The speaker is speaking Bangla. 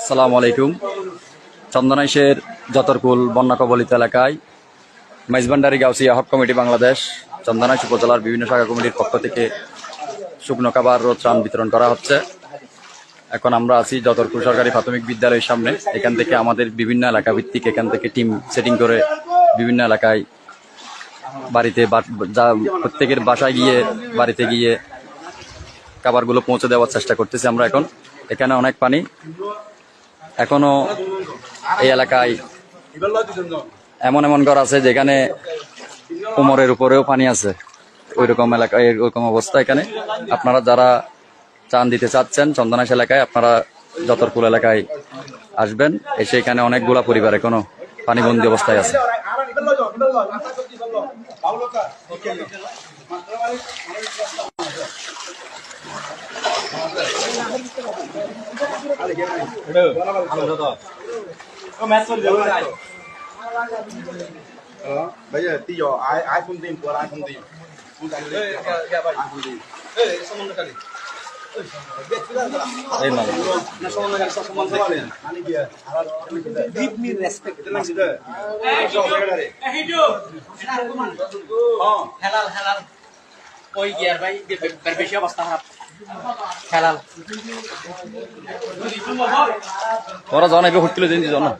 আসসালামু আলাইকুম। চন্দনাইশের যতরকুল বন্যা কবলিত এলাকায় মাইজবান্ডারি গাউসিয়া হক কমিটি বাংলাদেশ চন্দনাইশ উপজেলার বিভিন্ন শাখা কমিটির পক্ষ থেকে শুকনো খাবার ও ত্রাণ বিতরণ করা হচ্ছে। এখন আমরা আছি যতরকুল সরকারি প্রাথমিক বিদ্যালয়ের সামনে। এখান থেকে আমাদের বিভিন্ন এলাকা ভিত্তিক এখান থেকে টিম সেটিং করে বিভিন্ন এলাকায় বাড়িতে প্রত্যেকের বাসায় গিয়ে বাড়িতে গিয়ে খাবারগুলো পৌঁছে দেওয়ার চেষ্টা করতেছি আমরা। এখন এখানে অনেক পানি, এখনো এই এলাকায় এমন এমন ঘর আছে যেখানে কোমরের উপরেও পানি আছে। ওইরকম এলাকায় ওইরকম অবস্থা এখানে। আপনারা যারা ত্রাণ দিতে চাচ্ছেন চন্দনাইশ এলাকায়, আপনারা যতরকুল এলাকায় আসবেন। এসে এখানে অনেকগুলা পরিবার এখনো পানিবন্দী অবস্থায় আছে। Bây giờ tí giờ ai không tin của ai không tin. Không tin ai không tin. Give me respect. Halal, halal. ওই গিয়ার ভাই বেশি অবস্থা খারাপ। হালাল তোরা জন এবার হুটকিলো দিন জন না